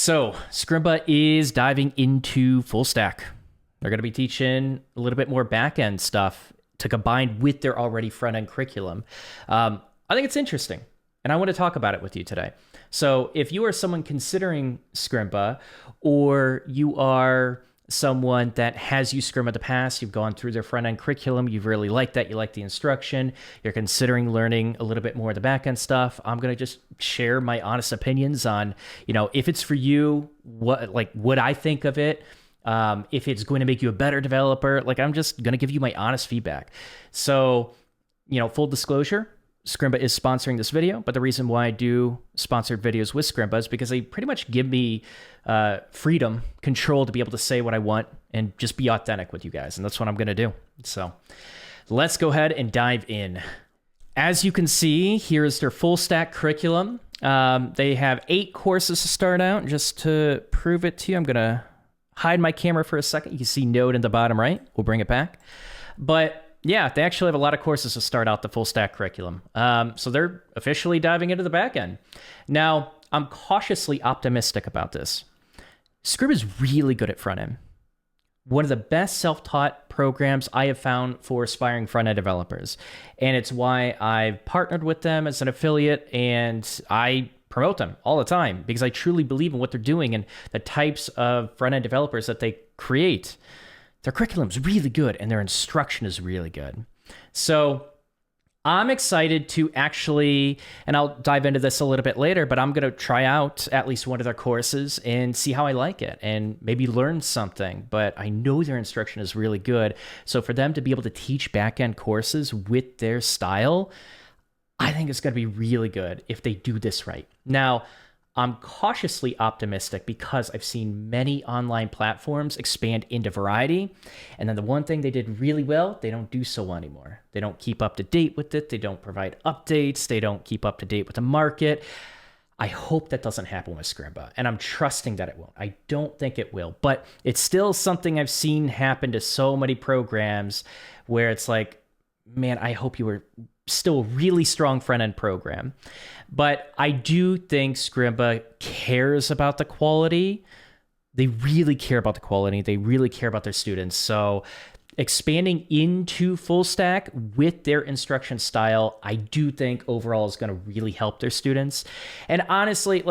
So Scrimba is diving into Fullstack. They're going to be teaching a little bit more backend stuff to combine with their already front-end curriculum. I think it's interesting, and I want to talk about it with you today. So if you are someone considering Scrimba, or you are someone that has used Scrimba in the past, you've gone through their front-end curriculum, you've really liked that, you like the instruction, you're considering learning a little bit more of the back-end stuff, I'm going to just share my honest opinions on, if it's for you, what I think of it, if it's going to make you a better developer. I'm just going to give you my honest feedback. So, full disclosure, Scrimba is sponsoring this video, but the reason why I do sponsored videos with Scrimba is because they pretty much give me freedom, control to be able to say what I want and just be authentic with you guys. And that's what I'm going to do. So let's go ahead and dive in. As you can see, here's their full stack curriculum. They have 8 courses to start out. Just to prove it to you, I'm going to hide my camera for a second. You can see Node in the bottom right. We'll bring it back. But yeah, they actually have a lot of courses to start out the full stack curriculum. So they're officially diving into the back end. Now, I'm cautiously optimistic about this. Scrimba is really good at front end. One of the best self-taught programs I have found for aspiring front end developers. And it's why I've partnered with them as an affiliate, and I promote them all the time because I truly believe in what they're doing and the types of front end developers that they create. Their curriculum is really good and their instruction is really good. So I'm excited to actually, and I'll dive into this a little bit later, but I'm going to try out at least one of their courses and see how I like it and maybe learn something. But I know their instruction is really good. So for them to be able to teach backend courses with their style, I think it's going to be really good if they do this right. Now, I'm cautiously optimistic because I've seen many online platforms expand into variety. And then the one thing they did really well, they don't do so well anymore. They don't keep up to date with it. They don't provide updates. They don't keep up to date with the market. I hope that doesn't happen with Scrimba, and I'm trusting that it won't. I don't think it will, but it's still something I've seen happen to so many programs where it's like, man, I hope you were still a really strong front-end program. But I do think Scrimba cares about the quality. They really care about the quality. They really care about their students. So expanding into full stack with their instruction style, I do think overall is going to really help their students. And honestly,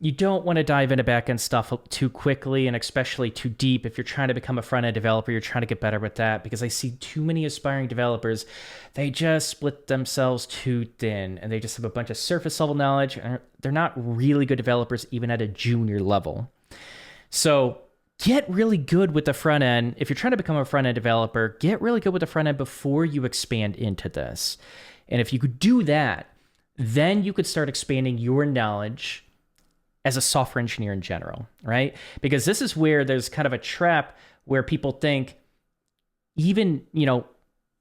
you don't want to dive into backend stuff too quickly and especially too deep if you're trying to become a front-end developer, you're trying to get better with that, because I see too many aspiring developers, they just split themselves too thin and they just have a bunch of surface level knowledge and they're not really good developers even at a junior level. So get really good with the front end. If you're trying to become a front-end developer, get really good with the front end before you expand into this. And if you could do that, then you could start expanding your knowledge as a software engineer in general, right? Because this is where there's kind of a trap where people think even,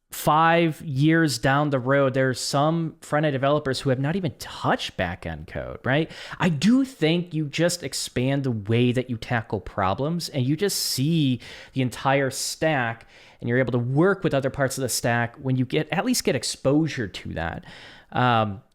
5 years down the road, there's some front-end developers who have not even touched back-end code, right? I do think you just expand the way that you tackle problems and you just see the entire stack and you're able to work with other parts of the stack when you at least get exposure to that.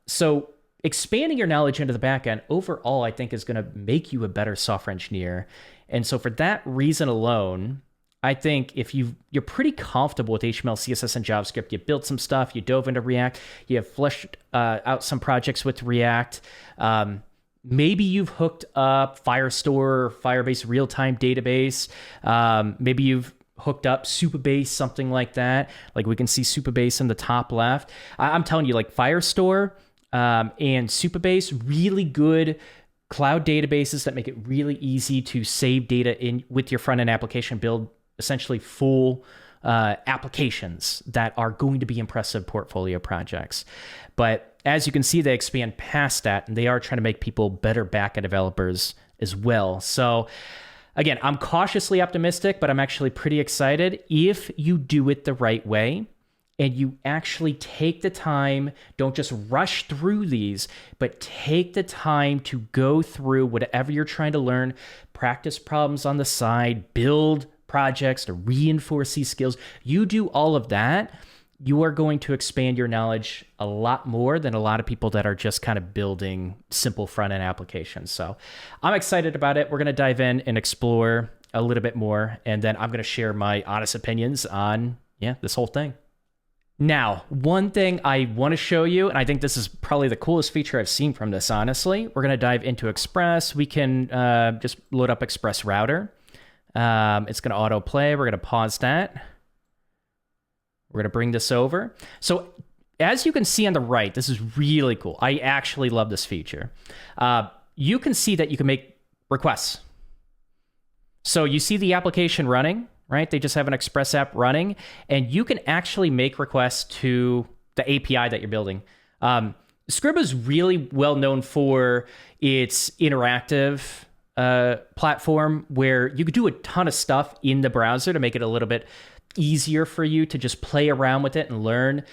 So expanding your knowledge into the backend overall, I think, is going to make you a better software engineer. And so for that reason alone, I think if you're pretty comfortable with HTML, CSS, and JavaScript, you built some stuff, you dove into React, you have fleshed out some projects with React, maybe you've hooked up Firestore, Firebase real-time database, maybe you've hooked up Suppabase, something like that. Like we can see Suppabase in the top left. I'm telling you, Firestore, and Suppabase, really good cloud databases that make it really easy to save data in with your front-end application, build essentially full applications that are going to be impressive portfolio projects. But as you can see, they expand past that, and they are trying to make people better back-end developers as well. So again, I'm cautiously optimistic, but I'm actually pretty excited if you do it the right way. And you actually take the time, don't just rush through these, but take the time to go through whatever you're trying to learn, practice problems on the side, build projects to reinforce these skills. You do all of that, you are going to expand your knowledge a lot more than a lot of people that are just kind of building simple front-end applications. So I'm excited about it. We're going to dive in and explore a little bit more, and then I'm going to share my honest opinions on, this whole thing. Now, one thing I want to show you, and I think this is probably the coolest feature I've seen from this, honestly. We're going to dive into Express. We can just load up Express Router. It's going to autoplay. We're going to pause that. We're going to bring this over. So as you can see on the right, this is really cool. I actually love this feature. You can see that you can make requests. So you see the application running, right? They just have an Express app running, and you can actually make requests to the API that you're building. Scrimba is really well known for its interactive platform, where you could do a ton of stuff in the browser to make it a little bit easier for you to just play around with it and learn.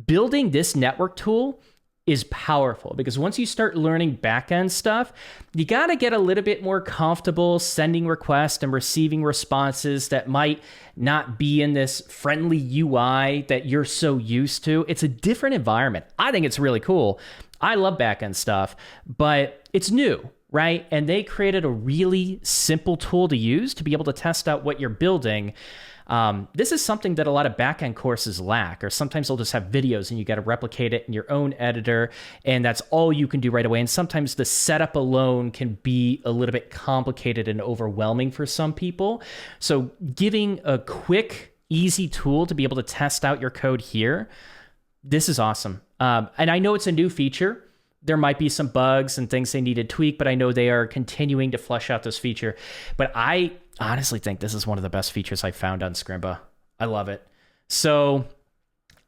Building this network tool is powerful, because once you start learning backend stuff, you got to get a little bit more comfortable sending requests and receiving responses that might not be in this friendly UI that you're so used to. It's a different environment. I think it's really cool. I love backend stuff, but it's new, right? And they created a really simple tool to use to be able to test out what you're building. This is something that a lot of backend courses lack, or sometimes they'll just have videos and you got to replicate it in your own editor, and that's all you can do right away. And sometimes the setup alone can be a little bit complicated and overwhelming for some people. So giving a quick, easy tool to be able to test out your code here, this is awesome. And I know it's a new feature. There might be some bugs and things they need to tweak, but I know they are continuing to flesh out this feature. But I honestly think this is one of the best features I found on Scrimba. I love it. So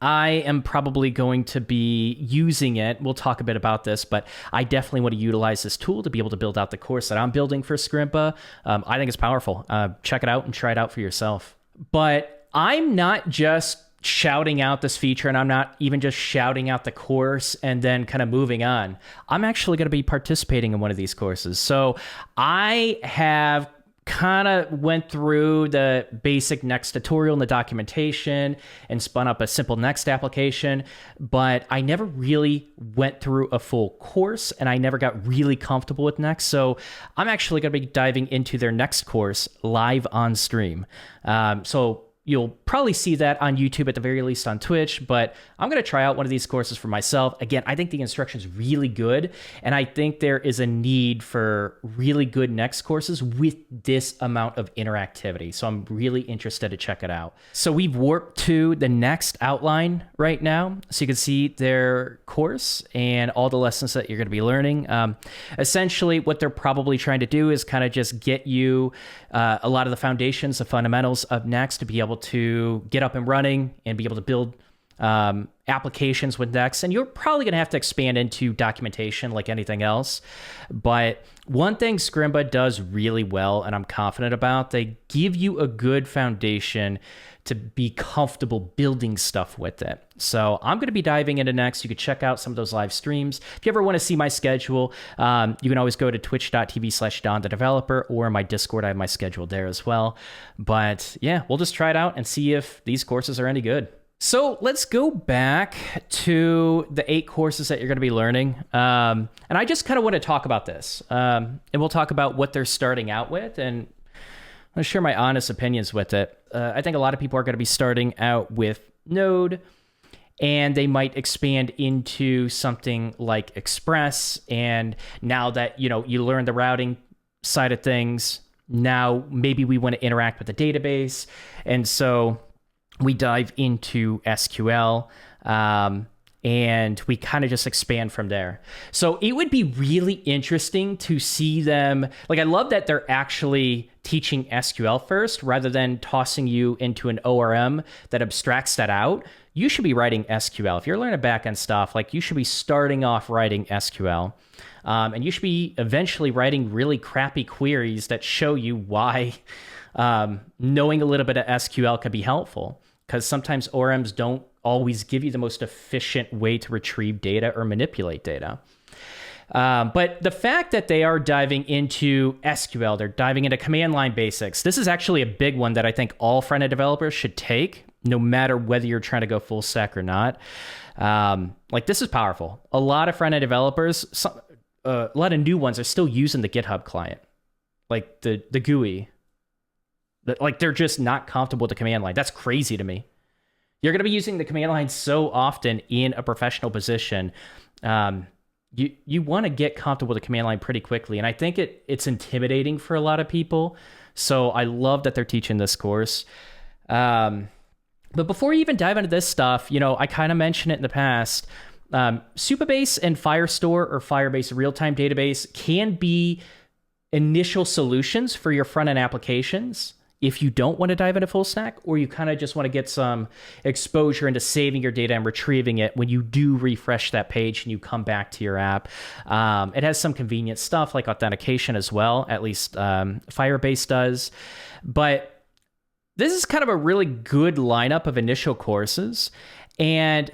I am probably going to be using it. We'll talk a bit about this, but I definitely want to utilize this tool to be able to build out the course that I'm building for Scrimba. I think it's powerful. Check it out and try it out for yourself. But I'm not just shouting out this feature, and I'm not even just shouting out the course and then kind of moving on. I'm actually going to be participating in one of these courses. So I have kind of went through the basic Nuxt tutorial and the documentation and spun up a simple Nuxt application, but I never really went through a full course, and I never got really comfortable with Nuxt. So I'm actually going to be diving into their Nuxt course live on stream. So you'll probably see that on YouTube, at the very least on Twitch, but I'm going to try out one of these courses for myself. Again, I think the instruction is really good, and I think there is a need for really good Nuxt courses with this amount of interactivity. So I'm really interested to check it out. So we've warped to the Nuxt outline right now, so you can see their course and all the lessons that you're going to be learning. Essentially, what they're probably trying to do is kind of just get you a lot of the foundations, the fundamentals of Nuxt to be able to get up and running and be able to build applications with Nuxt. And you're probably going to have to expand into documentation like anything else. But one thing Scrimba does really well, and I'm confident about, they give you a good foundation to be comfortable building stuff with it. So I'm going to be diving into Nuxt. You can check out some of those live streams. If you ever want to see my schedule, you can always go to twitch.tv/DonTheDeveloper, or in my Discord, I have my schedule there as well. But yeah, we'll just try it out and see if these courses are any good. So let's go back to the 8 courses that you're going to be learning. And I just kind of want to talk about this. And we'll talk about what they're starting out with, and I'm going to share my honest opinions with it. I think a lot of people are going to be starting out with Node, and they might expand into something like Express. And now that, you learn the routing side of things, now maybe we want to interact with the database. And so we dive into SQL, and we kind of just expand from there. So it would be really interesting to see them. Like, I love that they're actually teaching SQL first rather than tossing you into an ORM that abstracts that out. You should be writing SQL. If you're learning backend stuff, like, you should be starting off writing SQL. And you should be eventually writing really crappy queries that show you why knowing a little bit of SQL could be helpful, because sometimes ORMs don't always give you the most efficient way to retrieve data or manipulate data. But the fact that they are diving into SQL, they're diving into command line basics. This is actually a big one that I think all front-end developers should take, no matter whether you're trying to go full stack or not. Like, this is powerful. A lot of front-end developers, a lot of new ones are still using the GitHub client, like the GUI. Like, they're just not comfortable with the command line. That's crazy to me. You're going to be using the command line so often in a professional position. You want to get comfortable with the command line pretty quickly. And I think it's intimidating for a lot of people. So I love that they're teaching this course. But before you even dive into this stuff, I kind of mentioned it in the past. Suppabase and Firestore or Firebase real-time database can be initial solutions for your front-end applications if you don't want to dive into full stack, or you kind of just want to get some exposure into saving your data and retrieving it when you do refresh that page and you come back to your app. It has some convenient stuff like authentication as well, at least Firebase does. But this is kind of a really good lineup of initial courses. And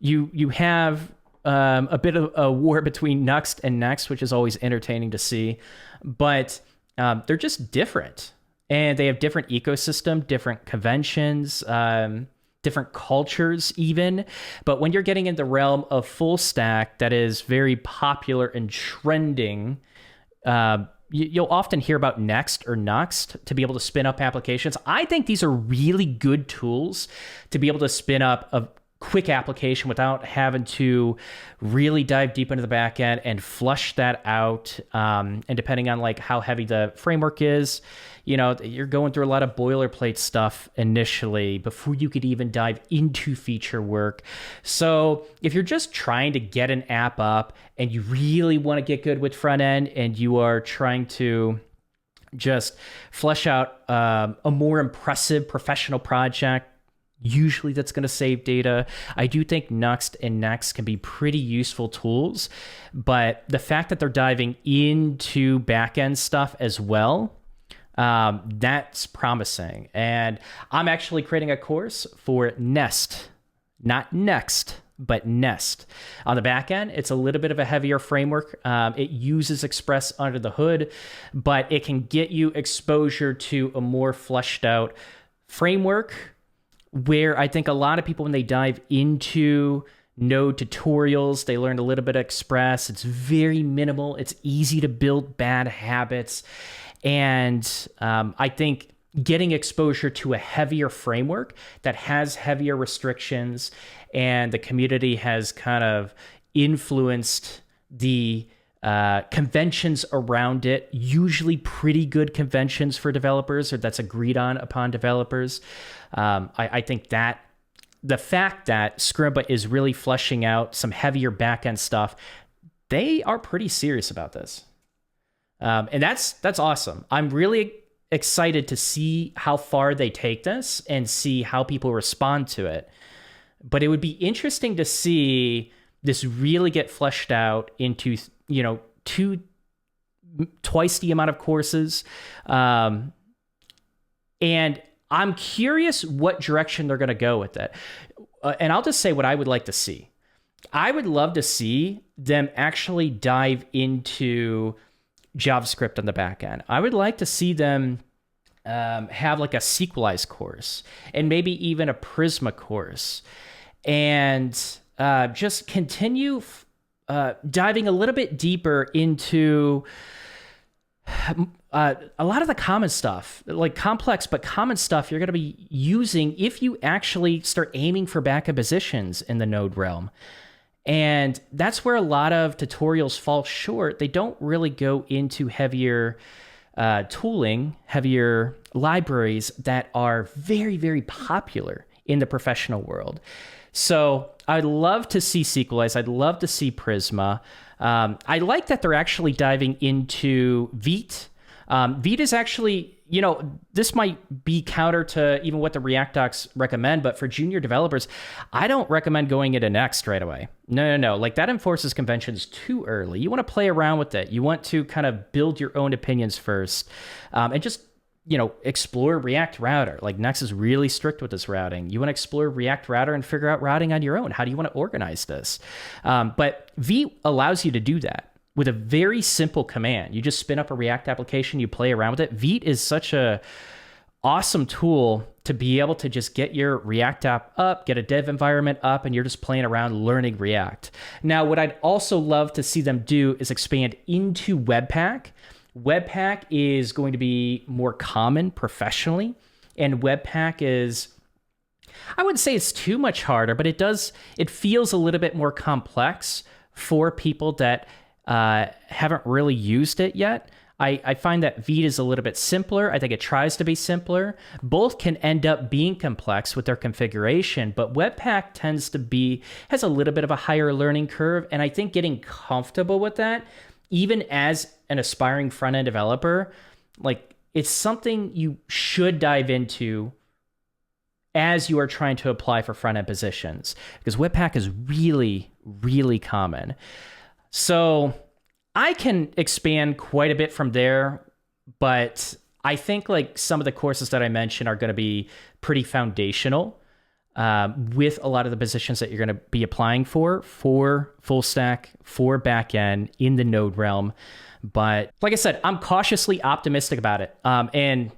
you have a bit of a war between Nuxt and Next, which is always entertaining to see. But they're just different. And they have different ecosystem, different conventions, different cultures even. But when you're getting in the realm of full stack that is very popular and trending, you'll often hear about Next or Nuxt to be able to spin up applications. I think these are really good tools to be able to spin up a quick application without having to really dive deep into the back end and flush that out. And depending on like how heavy the framework is, you're going through a lot of boilerplate stuff initially before you could even dive into feature work. So if you're just trying to get an app up and you really want to get good with front end and you are trying to just flesh out a more impressive professional project, usually that's going to save data. I do think Nuxt and Next can be pretty useful tools, but the fact that they're diving into backend stuff as well, that's promising. And I'm actually creating a course for Nest, not Next, but Nest. On the back end, it's a little bit of a heavier framework. It uses Express under the hood, but it can get you exposure to a more fleshed out framework where I think a lot of people, when they dive into Node tutorials, they learn a little bit of Express. It's very minimal. It's easy to build bad habits. And I think getting exposure to a heavier framework that has heavier restrictions and the community has kind of influenced the conventions around it, usually pretty good conventions for developers, or that's agreed on upon developers. I think that the fact that Scrimba is really fleshing out some heavier backend stuff, they are pretty serious about this. And that's awesome. I'm really excited to see how far they take this and see how people respond to it. But it would be interesting to see this really get fleshed out into, twice the amount of courses. And I'm curious what direction they're going to go with it. And I'll just say what I would like to see. I would love to see them actually dive into JavaScript on the back end. I would like to see them have like a SQLize course and maybe even a Prisma course, and just continue diving a little bit deeper into a lot of the common stuff, like complex but common stuff you're going to be using if you actually start aiming for backend positions in the Node realm. And that's where a lot of tutorials fall short. They don't really go into heavier tooling, heavier libraries that are very, very popular in the professional world. So I'd love to see SQLize. I'd love to see Prisma. I like that they're actually diving into Vite. Vite is actually, this might be counter to even what the React docs recommend, but for junior developers, I don't recommend going into Next right away. No. Like, that enforces conventions too early. You want to play around with it. You want to kind of build your own opinions first, and just, explore React Router. Like, Next is really strict with this routing. You want to explore React Router and figure out routing on your own. How do you want to organize this? But Vite allows you to do that with a very simple command. You just spin up a React application, you play around with it. Vite is such a awesome tool to be able to just get your React app up, get a dev environment up, and you're just playing around learning React. Now, what I'd also love to see them do is expand into Webpack. Webpack is going to be more common professionally, and Webpack is, I wouldn't say it's too much harder, but it feels a little bit more complex for people that haven't really used it yet. I find that Vite is a little bit simpler. I think it tries to be simpler. Both can end up being complex with their configuration, but Webpack has a little bit of a higher learning curve. And I think getting comfortable with that, even as an aspiring front-end developer, like it's something you should dive into as you are trying to apply for front-end positions, because Webpack is really, really common. So I can expand quite a bit from there, but I think like some of the courses that I mentioned are going to be pretty foundational with a lot of the positions that you're going to be applying for full stack, for backend in the Node realm. But like I said, I'm cautiously optimistic about it. And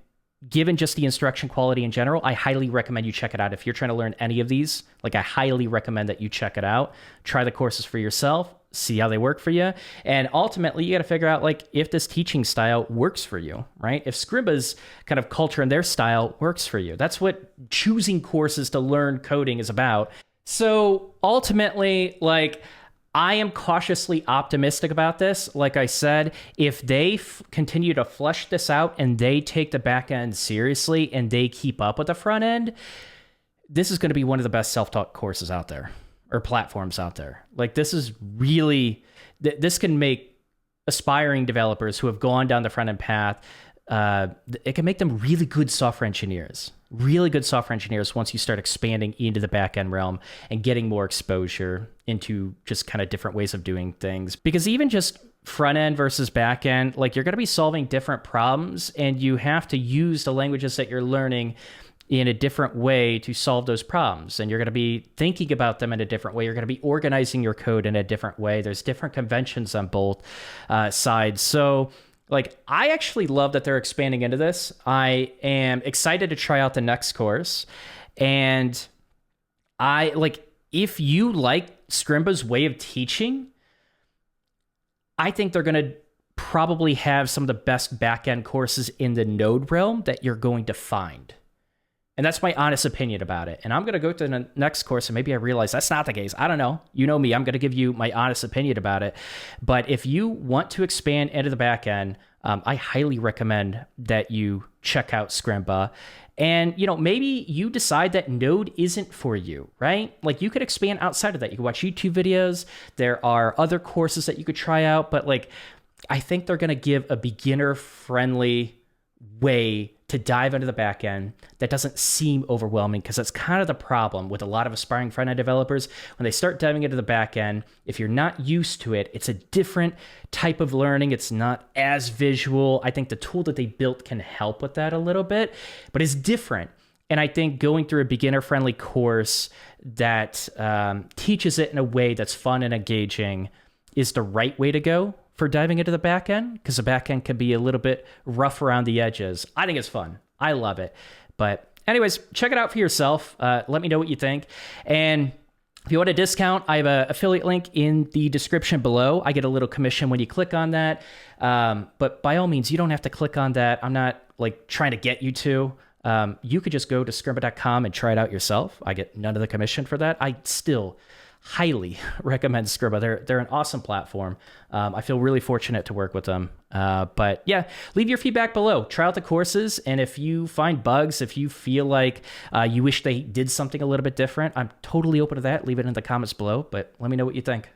given just the instruction quality in general, I highly recommend you check it out. If you're trying to learn any of these, like I highly recommend that you check it out. Try the courses for yourself, see how they work for you. And ultimately, you got to figure out like if this teaching style works for you, right? If Scrimba's kind of culture and their style works for you. That's what choosing courses to learn coding is about. So ultimately, like, I am cautiously optimistic about this. Like I said, if they continue to flesh this out and they take the back end seriously and they keep up with the front end, this is going to be one of the best self-taught courses out there, or platforms out there. Like this is really, this can make aspiring developers who have gone down the front end path, it can make them really good software engineers once you start expanding into the backend realm and getting more exposure into just kind of different ways of doing things. Because even just front end versus back end, like you're going to be solving different problems and you have to use the languages that you're learning in a different way to solve those problems. And you're going to be thinking about them in a different way. You're going to be organizing your code in a different way. There's different conventions on both sides. So like, I actually love that they're expanding into this. I am excited to try out the next course. And I like, if you like Scrimba's way of teaching, I think they're going to probably have some of the best backend courses in the Node realm that you're going to find. And that's my honest opinion about it. And I'm going to go to the next course and maybe I realize that's not the case. I don't know. You know me. I'm going to give you my honest opinion about it. But if you want to expand into the back end, I highly recommend that you check out Scrimba. And, you know, maybe you decide that Node isn't for you, right? Like you could expand outside of that. You can watch YouTube videos. There are other courses that you could try out. But like, I think they're going to give a beginner-friendly way to dive into the back end that doesn't seem overwhelming, because that's kind of the problem with a lot of aspiring front-end developers. When they start diving into the back end, if you're not used to it, it's a different type of learning. It's not as visual. I think the tool that they built can help with that a little bit, but it's different. And I think going through a beginner-friendly course that teaches it in a way that's fun and engaging is the right way to go for diving into the back end, because the back end can be a little bit rough around the edges. I think it's fun. I love it. But anyways, check it out for yourself. Let me know what you think. And if you want a discount, I have an affiliate link in the description below. I get a little commission when you click on that. But by all means, you don't have to click on that. I'm not like trying to get you to. You could just go to scrimba.com and try it out yourself. I get none of the commission for that. I still highly recommend Scrimba. They're an awesome platform. I feel really fortunate to work with them. But yeah, leave your feedback below. Try out the courses. And if you find bugs, if you feel like you wish they did something a little bit different, I'm totally open to that. Leave it in the comments below, but let me know what you think.